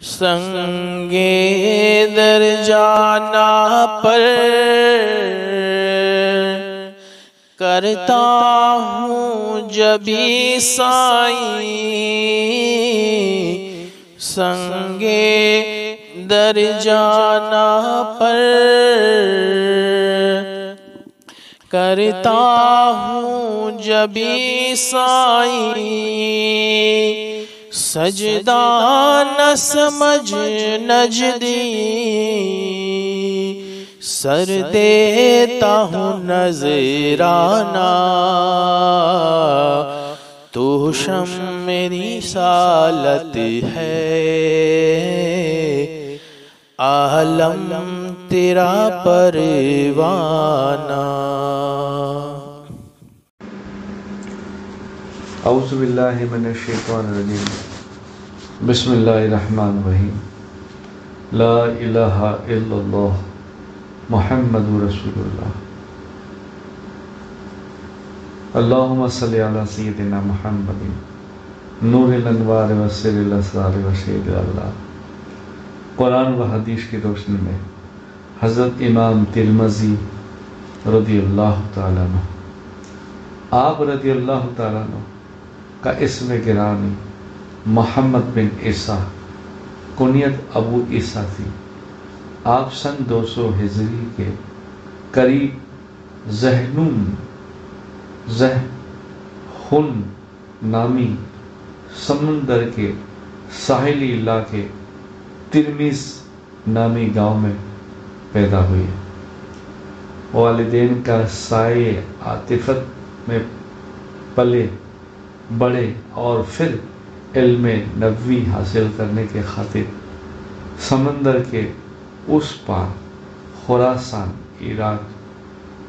سنگے در جانا پر کرتا ہوں جبھی سائیں، سنگے در جانا پر کرتا ہوں جبھی سائیں، سجدہ نہ سمجھ نجدی سر دیتا ہوں نذرانہ، تو شمع میری سالت ہے عالم تیرا پروانہ۔ اعوذ باللہ من الشیطان الرجیم، بسم اللہ الرحمن الرحیم، لا الہ الا اللہ محمد رسول اللہ۔ اللہم صلی علی سیدنا محمد نور الانوار و سر الاسرار و شہید اللہ۔ قرآن و حدیث کی روشنی میں حضرت امام ترمذی رضی اللہ تعالیٰ عنہ، آپ رضی اللہ تعالیٰ عنہ کا اسم گرامی محمد بن عیسیٰ، کنیت ابو عیسیٰ تھی۔ آپ سن 200 ہجری کے قریب زہن نامی سمندر کے ساحلی علاقے ترمیز نامی گاؤں میں پیدا ہوئے۔ والدین کا سایہ عاطفت میں پلے بڑے اور پھر علم نبوی حاصل کرنے کے خاطر سمندر کے اس پار خراسان، عراق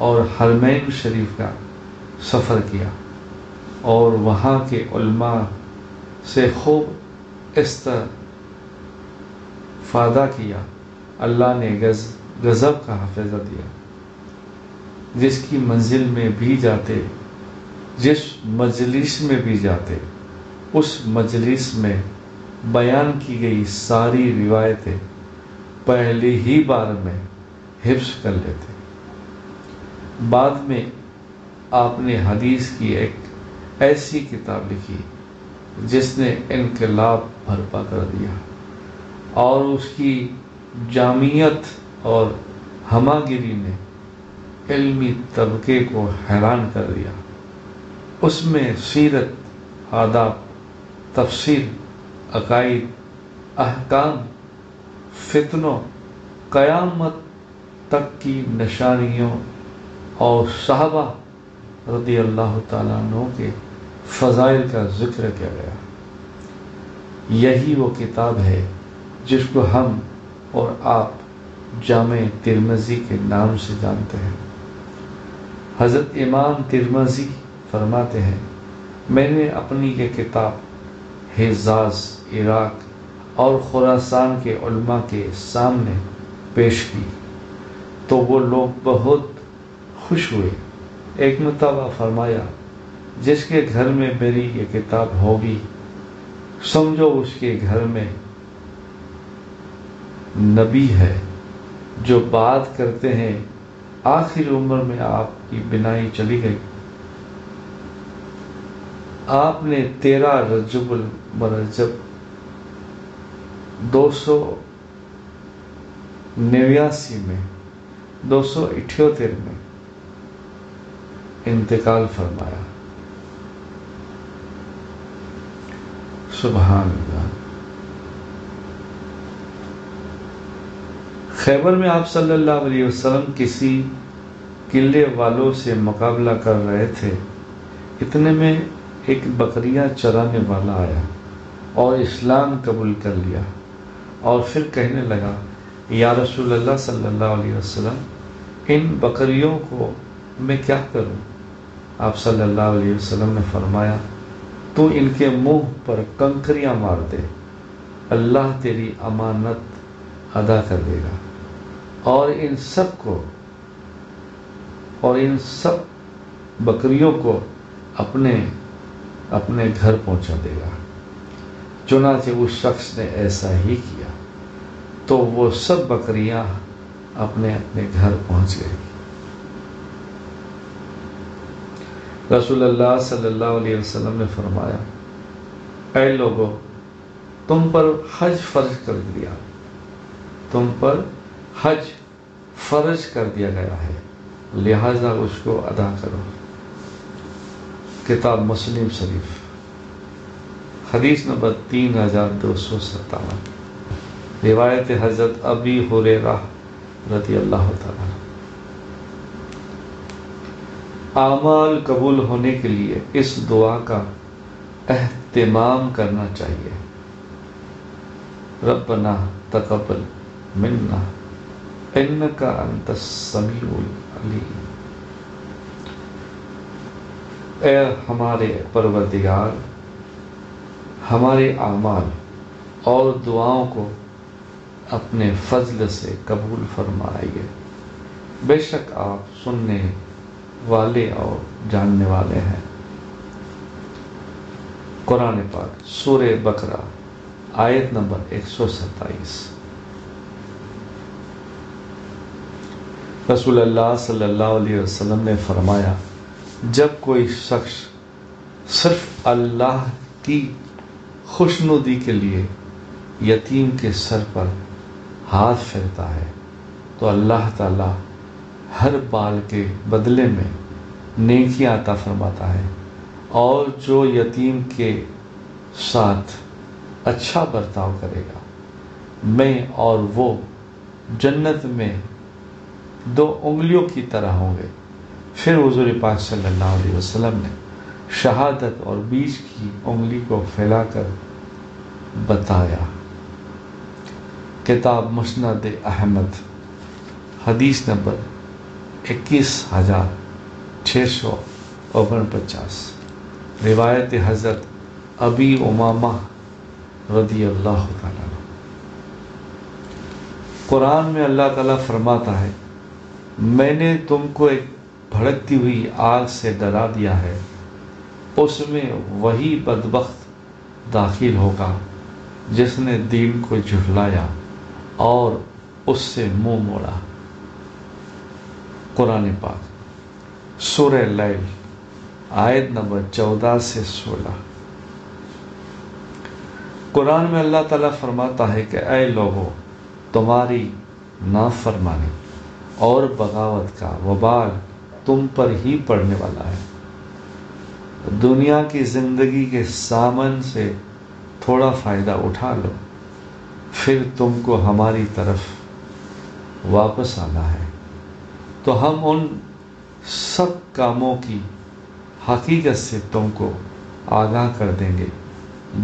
اور حرمین شریف کا سفر کیا اور وہاں کے علماء سے خوب استفادہ کیا۔ اللہ نے غضب کا حافظہ دیا، جس کی منزل میں بھی جاتے، جس مجلس میں بھی جاتے، اس مجلس میں بیان کی گئی ساری روایتیں پہلی ہی بار میں حفظ کر لیتے۔ بعد میں آپ نے حدیث کی ایک ایسی کتاب لکھی جس نے انقلاب برپا کر دیا اور اس کی جامعیت اور ہماگیری نے علمی طبقے کو حیران کر دیا۔ اس میں سیرت، آداب، تفسیر، عقائد، احکام، فتنوں، قیامت تک کی نشانیوں اور صحابہ رضی اللہ تعالیٰ عنہ کے فضائل کا ذکر کیا گیا۔ یہی وہ کتاب ہے جس کو ہم اور آپ جامع ترمذی کے نام سے جانتے ہیں۔ حضرت امام ترمذی فرماتے ہیں، میں نے اپنی یہ کتاب حجاز، عراق اور خراسان کے علماء کے سامنے پیش کی تو وہ لوگ بہت خوش ہوئے۔ ایک مرتبہ فرمایا، جس کے گھر میں میری یہ کتاب ہوگی سمجھو اس کے گھر میں نبی ہے۔ جو بات کرتے ہیں آخر عمر میں آپ کی بینائی چلی گئی۔ آپ نے 13 رجب المرجب 289 میں 278 میں انتقال فرمایا۔ سبحان اللہ۔ خیبر میں آپ صلی اللہ علیہ وسلم کسی قلعے والوں سے مقابلہ کر رہے تھے، اتنے میں ایک بکریاں چرانے والا آیا اور اسلام قبول کر لیا اور پھر کہنے لگا، یا رسول اللہ صلی اللہ علیہ وسلم، ان بکریوں کو میں کیا کروں؟ آپ صلی اللہ علیہ وسلم نے فرمایا، تو ان کے منہ پر کنکریاں مار دے، اللہ تیری امانت ادا کر دے گا اور ان سب بکریوں کو اپنے گھر پہنچا دے گا۔ چنانچہ اس شخص نے ایسا ہی کیا تو وہ سب بکریاں اپنے اپنے گھر پہنچ گئی۔ رسول اللہ صلی اللہ علیہ وسلم نے فرمایا، اے لوگو، تم پر حج فرض کر دیا، تم پر حج فرض کر دیا گیا ہے، لہذا اس کو ادا کرو۔ کتاب مسلم شریف، حدیث نمبر 3257، روایت حضرت ابی ہریرہ رضی اللہ تعالیٰ۔ اعمال قبول ہونے کے لیے اس دعا کا اہتمام کرنا چاہیے، ربنا تقبل منا انک انت السمیع العلیم۔ اے ہمارے پروردگار، ہمارے اعمال اور دعاؤں کو اپنے فضل سے قبول فرمائیے، بے شک آپ سننے والے اور جاننے والے ہیں۔ قرآن پاک سورہ بقرہ آیت نمبر 127۔ رسول اللہ صلی اللہ علیہ وسلم نے فرمایا، جب کوئی شخص صرف اللہ کی خوشنودی کے لیے یتیم کے سر پر ہاتھ پھیرتا ہے تو اللہ تعالی ہر بال کے بدلے میں نیکیاں عطا فرماتا ہے، اور جو یتیم کے ساتھ اچھا برتاؤ کرے گا، میں اور وہ جنت میں 2 انگلیوں کی طرح ہوں گے۔ پھر حضور پاک صلی اللہ علیہ وسلم نے شہادت اور بیچ کی انگلی کو پھیلا کر بتایا۔ کتاب مسند احمد، حدیث نمبر 21649، روایت حضرت ابی امامہ رضی اللہ تعالیٰ عنہ۔ قرآن میں اللہ تعالیٰ فرماتا ہے، میں نے تم کو ایک بھڑکتی ہوئی آگ سے ڈرا دیا ہے، اس میں وہی بدبخت داخل ہوگا جس نے دین کو جھٹلایا اور اس سے منہ موڑا۔ قرآن پاک سورہ لیل آیت نمبر 14 سے 16۔ قرآن میں اللہ تعالیٰ فرماتا ہے کہ اے لوگو، تمہاری نافرمانی اور بغاوت کا وبال تم پر ہی پڑنے والا ہے۔ دنیا کی زندگی کے سامان سے تھوڑا فائدہ اٹھا لو، پھر تم کو ہماری طرف واپس آنا ہے تو ہم ان سب کاموں کی حقیقت سے تم کو آگاہ کر دیں گے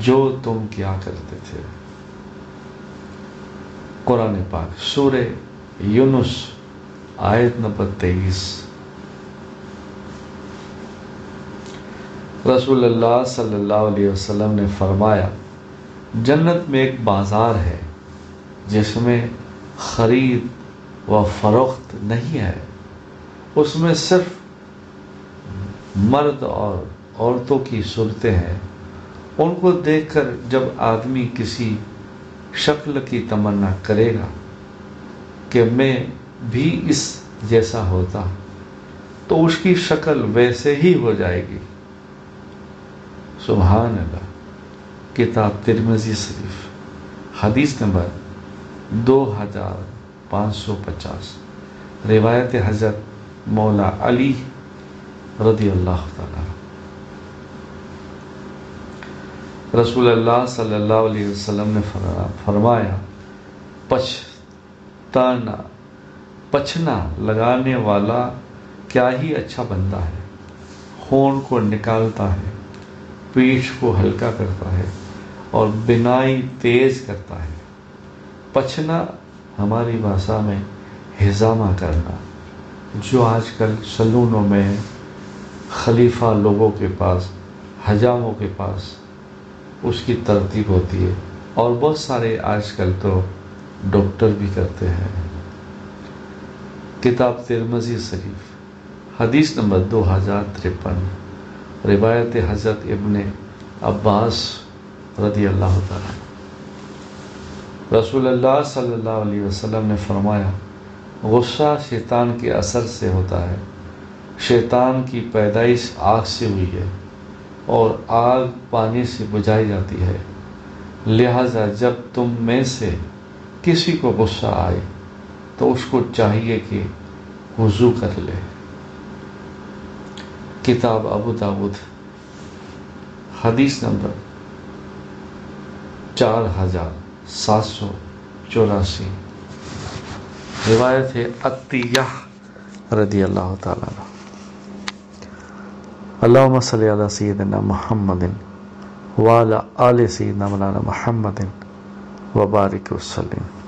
جو تم کیا کرتے تھے۔ قرآن پاک سورہ یونس آیت نمبر 23۔ رسول اللہ صلی اللہ علیہ وسلم نے فرمایا، جنت میں ایک بازار ہے جس میں خرید و فروخت نہیں ہے، اس میں صرف مرد اور عورتوں کی صورتیں ہیں۔ ان کو دیکھ کر جب آدمی کسی شکل کی تمنا کرے گا کہ میں بھی اس جیسا ہوتا تو اس کی شکل ویسے ہی ہو جائے گی۔ سبحان اللہ۔ کتاب ترمذی شریف، حدیث نمبر 2550، روایت حضرت مولا علی رضی اللہ تعالیٰ۔ رسول اللہ صلی اللہ علیہ وسلم نے فرمایا، پچھنا لگانے والا کیا ہی اچھا بندہ ہے، خون کو نکالتا ہے، پیٹھ کو ہلکا کرتا ہے اور بینائی تیز کرتا ہے۔ پچھنا ہماری بھاشا میں ہجامہ کرنا، جو آج کل سلونوں میں خلیفہ لوگوں کے پاس، حجاموں کے پاس اس کی ترتیب ہوتی ہے، اور بہت سارے آج کل تو ڈاکٹر بھی کرتے ہیں۔ کتاب ترمذی شریف، حدیث نمبر 2053، روایت حضرت ابن عباس رضی اللہ تعالیٰ عنہ۔ رسول اللہ صلی اللہ علیہ وسلم نے فرمایا غصہ شیطان کے اثر سے ہوتا ہے، شیطان کی پیدائش آگ سے ہوئی ہے اور آگ پانی سے بجھائی جاتی ہے، لہذا جب تم میں سے کسی کو غصہ آئے تو اس کو چاہیے کہ وضو کر لے۔ کتاب ابو داود حدیث نمبر 4784، روایت ہے عطیہ رضی اللہ تعالیٰ عنہ۔ اللہم صلی علی سیدنا محمد وعلی آل سیدنا مولانا محمد وبارک وسلم۔